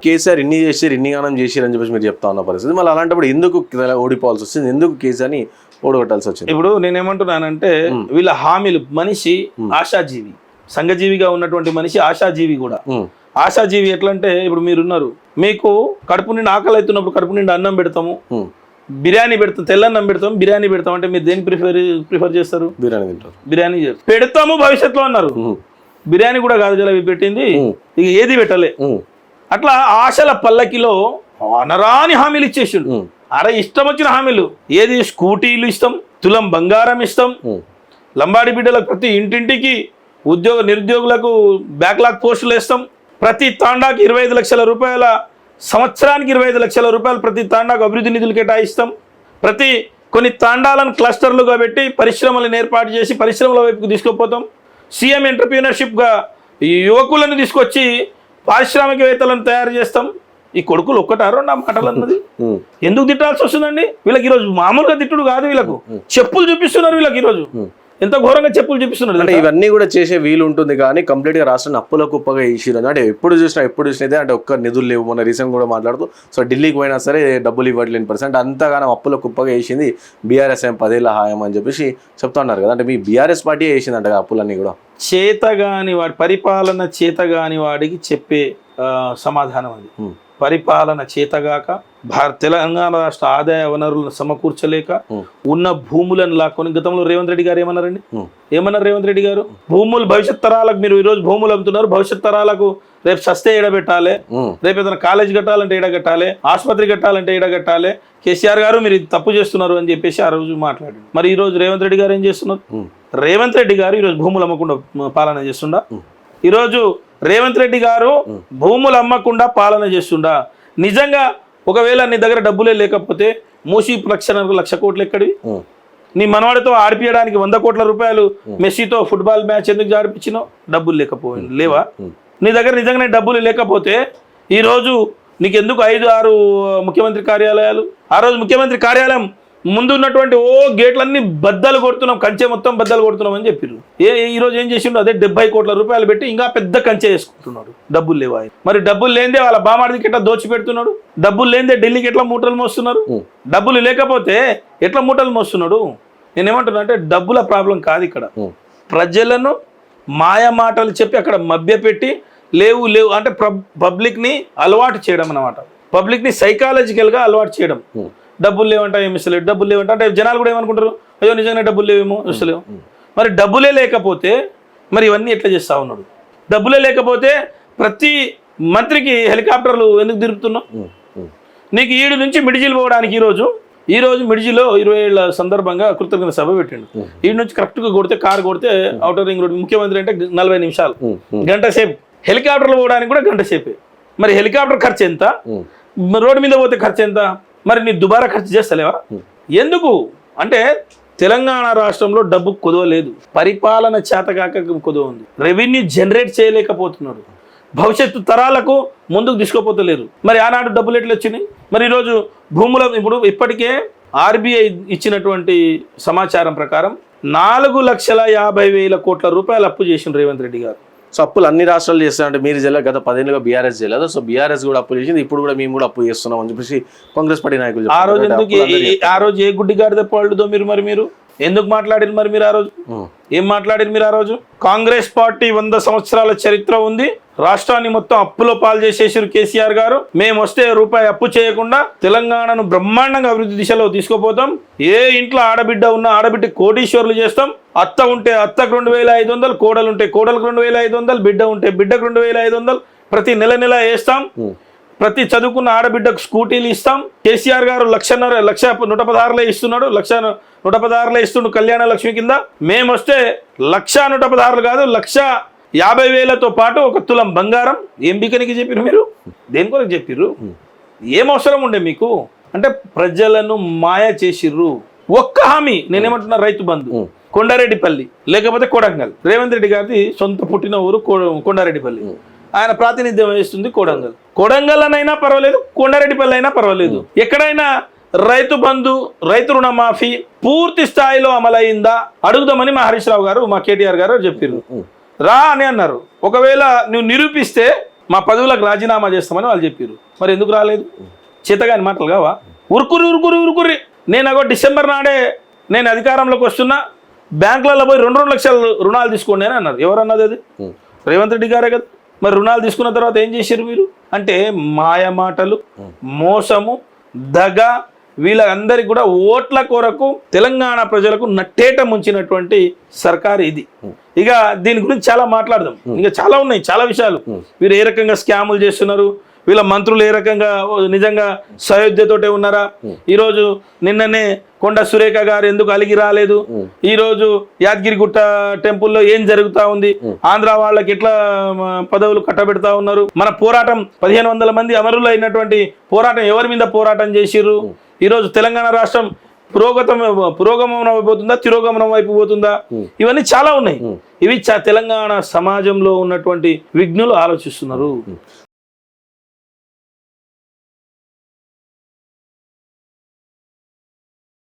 కేసీఆర్ ఇన్ని చేసారు ఇన్ని గానం చేసారు అని చెప్పేసి మీరు చెప్తా ఉన్న పరిస్థితి, మళ్ళీ అలాంటప్పుడు ఎందుకు ఓడిపోవాల్సి వచ్చింది, ఎందుకు కేసీఆర్ని ఓడగొట్టాల్సి వచ్చింది? ఇప్పుడు నేనేమంటున్నానంటే వీళ్ళ హామీలు, మనిషి ఆశాజీవి, సంఘజీవిగా ఉన్నటువంటి మనిషి ఆశాజీవి కూడా. ఆశాజీవి ఎట్లా అంటే, ఇప్పుడు మీరున్నారు, మీకు కడుపు నిండి ఆకలి అవుతున్నప్పుడు కడుపు నిండి అన్నం పెడతాము, బిర్యానీ పెడతాం, తెల్లన్నం పెడతాం, బిర్యానీ పెడతాం అంటే మీరు దేనికి ప్రిఫర్ చేస్తారు? బిర్యానీ తింటారు. బిర్యానీ పెడతాము భవిష్యత్తులో అన్నారు, బిర్యానీ కూడా కాదు కదా పెట్టింది, ఇక ఏది పెట్టలే. అట్లా ఆశల పల్లకిలో అనరాని హామీలు ఇచ్చేసిండు. ఇష్టం వచ్చిన హామీలు, ఏది స్కూటీలు ఇస్తాం, తులం బంగారం ఇస్తాం, లంబాడి బిడ్డలకు ప్రతి ఇంటింటికి నిరుద్యోగులకు బ్యాక్లాగ్ పోస్టులు వేస్తాం, ప్రతి తాండాకి 25 లక్షల రూపాయల, సంవత్సరానికి 25 లక్షల రూపాయలు ప్రతి తాండాకు అభివృద్ధి నిధులు కేటాయిస్తాం, కొన్ని తాండాలను క్లస్టర్లుగా పెట్టి పరిశ్రమలను ఏర్పాటు చేసి పరిశ్రమల వైపుకు తీసుకుపోతాం, సీఎం ఎంటర్‌ప్రెన్యూర్‌షిప్గా యువకులను తీసుకొచ్చి పారిశ్రామికవేత్తలను తయారు చేస్తాం. ఈ కొడుకులు ఒక్కటారో నా మాటలు అన్నది ఎందుకు తిట్టాల్సి వస్తుందండి? వీళ్ళకి ఈరోజు మామూలుగా తిట్టుడు కాదు, వీళ్ళకు చెప్పులు చూపిస్తున్నారు. వీళ్ళకి ఈరోజు ఎంత ఘోరంగా చెప్పులు చూపిస్తున్నారు అంటే ఇవన్నీ కూడా చేసే వీలు ఉంటుంది కానీ కంప్లీట్ గా రాష్ట్రాన్ని అప్పుల కుప్పగా వేసిరు. అంటే ఎప్పుడు చూసినా అంటే ఒక్క నిధులు లేవు. మొన్న రీసెంట్ కూడా మాట్లాడుతూ సో ఢిల్లీకి పోయినా సరే డబ్బులు ఇవ్వట్లేని పరిస్థితి, అంతగానో అప్పుల కుప్పగా వేసింది బీఆర్ఎస్ 10 ఏళ్ళ హాయం అని చెప్పేసి చెప్తా ఉన్నారు కదా. అంటే మీ బీఆర్ఎస్ పార్టీ వేసిందంట అప్పులన్నీ కూడా. చేతగాని వాడి పరిపాలన, చేతగాని వాడికి చెప్పే సమాధానం అది. పరిపాలన చేతగాక తెలంగాణ రాష్ట్ర ఆదాయ వనరులను సమకూర్చలేక ఉన్న భూములను లాక్కొని, గతంలో రేవంత్ రెడ్డి గారు ఏమన్నారు? రేవంత్ రెడ్డి గారు భూములు భవిష్యత్ తరాలకు, మీరు ఈరోజు భూములు అమ్ముతున్నారు, భవిష్యత్ తరాలకు రేపు సస్తే ఎడబెట్టాలి, రేపు ఏదైనా కాలేజ్ కట్టాలంటే ఎడగట్టాలి, ఆసుపత్రి కట్టాలంటే ఎడగట్టాలి, కేసీఆర్ గారు మీరు తప్పు చేస్తున్నారు అని చెప్పేసి ఆ రోజు మాట్లాడారు. మరి ఈ రోజు రేవంత్ రెడ్డి గారు ఏం చేస్తున్నారు? రేవంత్ రెడ్డి గారు ఈరోజు భూములు అమ్మకుండా పాలన చేస్తుండా? ఈరోజు రేవంత్ రెడ్డి గారు భూములు అమ్మకుండా పాలన చేస్తుండా? నిజంగా ఒకవేళ నీ దగ్గర డబ్బులే లేకపోతే మూసీ లక్ష కోట్లు ఎక్కడివి? నీ మనవాడితో ఆడిపించడానికి 100 కోట్ల రూపాయలు మెస్సీతో ఫుట్బాల్ మ్యాచ్ ఎందుకు ఆడిపించినావు? డబ్బులు లేవా? నీ దగ్గర నిజంగానే డబ్బులు లేకపోతే ఈరోజు నీకెందుకు 5-6 ముఖ్యమంత్రి కార్యాలయాలు? ఆ రోజు ముఖ్యమంత్రి కార్యాలయం ముందు ఉన్నటువంటి గేట్లన్నీ బద్దలు కొడుతున్నాం, కంచె మొత్తం బద్దలు కొడుతున్నాం అని చెప్పారు. ఈరోజు ఏం చేసిండు? అదే 70 కోట్ల రూపాయలు పెట్టి ఇంకా పెద్ద కంచె వేసుకుంటున్నాడు. డబ్బులు లేవా? మరి డబ్బులు లేదే వాళ్ళ బామాడికి ఎట్లా దోచి పెడుతున్నాడు? డబ్బులు లేదే ఢిల్లీకి ఎట్లా మూటలు మోస్తున్నారు? డబ్బులు లేకపోతే ఎట్లా మూటలు మోస్తున్నాడు? నేనేమంటున్నా అంటే డబ్బుల ప్రాబ్లం కాదు ఇక్కడ. ప్రజలను మాయ మాటలు చెప్పి అక్కడ మభ్యపెట్టి లేవు అంటే పబ్లిక్ని అలవాటు చేయడం అన్నమాట. పబ్లిక్ని సైకాలజికల్గా అలవాటు చేయడం. డబ్బులు లేవంట, ఏమి ఇస్తలేదు, డబ్బులు లేవంట అంటే జనాలు కూడా ఏమనుకుంటారు? అయ్యో నిజంగా డబ్బులు లేవేమో, ఇస్తలేవు. మరి డబ్బులే లేకపోతే మరి ఇవన్నీ ఎట్లా చేస్తా ఉన్నాడు? డబ్బులే లేకపోతే ప్రతి మంత్రికి హెలికాప్టర్లు ఎందుకు తిరుగుతున్నావు? నీకు ఈడు నుంచి మిడిజిల్ పోవడానికి ఈరోజు మిడిజిలో 20 ఏళ్ల సందర్భంగా కృతజ్ఞత సభ పెట్టిండు. ఈడు నుంచి కరెక్ట్గా కొడితే, కారు కొడితే ఔటర్ రింగ్ రోడ్ ముఖ్యమంత్రి అంటే 40 నిమిషాలు, గంట సేపు. హెలికాప్టర్లు పోవడానికి కూడా గంట సేపే. మరి హెలికాప్టర్ ఖర్చు ఎంత? రోడ్డు మీద పోతే ఖర్చు ఎంత? మరి నీ దుబారా ఖర్చు చేస్తలేవా? ఎందుకు అంటే తెలంగాణ రాష్ట్రంలో డబ్బు కొదవ లేదు, పరిపాలన చేతగాక కొదవ ఉంది, రెవెన్యూ జనరేట్ చేయలేకపోతున్నాడు, భవిష్యత్తు తరాలకు ముందుకు తీసుకోపోతలేరు. మరి ఆనాడు డబ్బులు ఎట్లా వచ్చినాయి? మరి ఈరోజు ఇప్పుడు ఇప్పటికే ఆర్బీఐ ఇచ్చినటువంటి సమాచారం ప్రకారం 4,50,000 కోట్ల రూపాయలు అప్పు చేసిన రేవంత్ రెడ్డి గారు. సో అప్పులు అన్ని రాష్ట్రాలు చేస్తారంటే మీరు చేయలేదు, గత 10 ఏళ్ళుగా బీఆర్ఎస్ చేయలేదు. సో బీఆర్ఎస్ కూడా అప్పు చేసింది, ఇప్పుడు కూడా మేము కూడా అప్పు చేస్తున్నాం అని చెప్పేసి కాంగ్రెస్ పార్టీ నాయకులు ఆ రోజు ఎందుకు ఆ రోజు ఏ గుడ్డి గాడిద పాడుదో మీరు ఎందుకు మాట్లాడారు? మరి మీరు ఆ రోజు ఏం మాట్లాడారు? మీరు ఆ రోజు కాంగ్రెస్ పార్టీ 100 సంవత్సరాల చరిత్ర ఉంది, రాష్ట్రాన్ని మొత్తం అప్పులో పాలు చేసేసారు కేసీఆర్ గారు, మేము వస్తే రూపాయి అప్పు చేయకుండా తెలంగాణను బ్రహ్మాండంగా అభివృద్ధి దిశలో తీసుకుపోతాం, ఏ ఇంట్లో ఆడబిడ్డ ఉన్నా ఆడబిడ్డ కోటీశ్వర్లు చేస్తాం, అత్త ఉంటే అత్తకు 2,500, కోడలు ఉంటే కోడలకు 2,500, బిడ్డ ఉంటే బిడ్డకు 2,500 ప్రతి నెల వేస్తాం, ప్రతి చదువుకున్న ఆడబిడ్డకు స్కూటీలు ఇస్తాం. కేసీఆర్ గారు 1,116 ఇస్తున్నాడు, 1,116 ఇస్తుండు కళ్యాణ లక్ష్మి కింద. మేము వస్తే 1,116 కాదు 1,50,000తో పాటు 1 తులం బంగారం. ఏం బీకనికి చెప్పారు మీరు? దేని కొరకు చెప్పారు? ఏం అవసరం ఉండే మీకు? అంటే ప్రజలను మాయ చేసిర్రు. ఒక్క హామీ నేనేమంటున్నా, రైతు బంధు, కొండారెడ్డిపల్లి లేకపోతే కొడంగల్. రేవంత్ రెడ్డి గారిది సొంత పుట్టిన ఊరు కొండారెడ్డిపల్లి, ఆయన ప్రాతినిధ్యం వహిస్తుంది కొడంగల్ అయినా పర్వాలేదు, కొండారెడ్డిపల్లి అయినా పర్వాలేదు. ఎక్కడైనా రైతు బంధు, రైతు రుణమాఫీ పూర్తి స్థాయిలో అమలైందా అడుగుదామని మా హరీష్ రావు గారు, మా కేటీఆర్ గారు చెప్పారు. రా అని అన్నారు. ఒకవేళ నువ్వు నిరూపిస్తే మా పదవులకు రాజీనామా చేస్తామని వాళ్ళు చెప్పారు. మరి ఎందుకు రాలేదు? చేతగాని మాటలు కావా? ఉరుకుర్రి. నేను అగో డిసెంబర్ నాడే నేను అధికారంలోకి వస్తున్నా, బ్యాంకులలో పోయి 2 లక్షల రుణాలు తీసుకోండి అని అన్నారు. ఎవరన్నది అది? రేవంత్ రెడ్డి గారే కదా. మరి రుణాలు తీసుకున్న తర్వాత ఏం చేశారు మీరు? అంటే మాయ మాటలు, మోసము, దగ, వీళ్ళందరికీ కూడా ఓట్ల కొరకు తెలంగాణ ప్రజలకు నట్టేట ముంచినటువంటి సర్కారు ఇది. ఇక దీని గురించి చాలా మాట్లాడదాం. ఇంకా చాలా ఉన్నాయి, చాలా విషయాలు. వీరు ఏ రకంగా స్కాములు చేస్తున్నారు, వీళ్ళ మంత్రులు ఏ రకంగా నిజంగా సయోధ్యతోటే ఉన్నారా? ఈరోజు నిన్ననే కొండ సురేఖ గారు ఎందుకు అలిగి రాలేదు? ఈరోజు యాదగిరిగుట్ట టెంపుల్లో ఏం జరుగుతా ఉంది? ఆంధ్ర వాళ్ళకి ఎట్లా పదవులు కట్టబెడతా ఉన్నారు? మన పోరాటం 1500 మంది అమరులు అయినటువంటి పోరాటం ఎవరి మీద పోరాటం చేసిర్రు? ఈరోజు తెలంగాణ రాష్ట్రం పురోగమనం అయిపోతుందా, తిరోగమనం వైపు పోతుందా? ఇవన్నీ చాలా ఉన్నాయి. ఇవి తెలంగాణ సమాజంలో ఉన్నటువంటి విఘ్నులు ఆలోచిస్తున్నారు.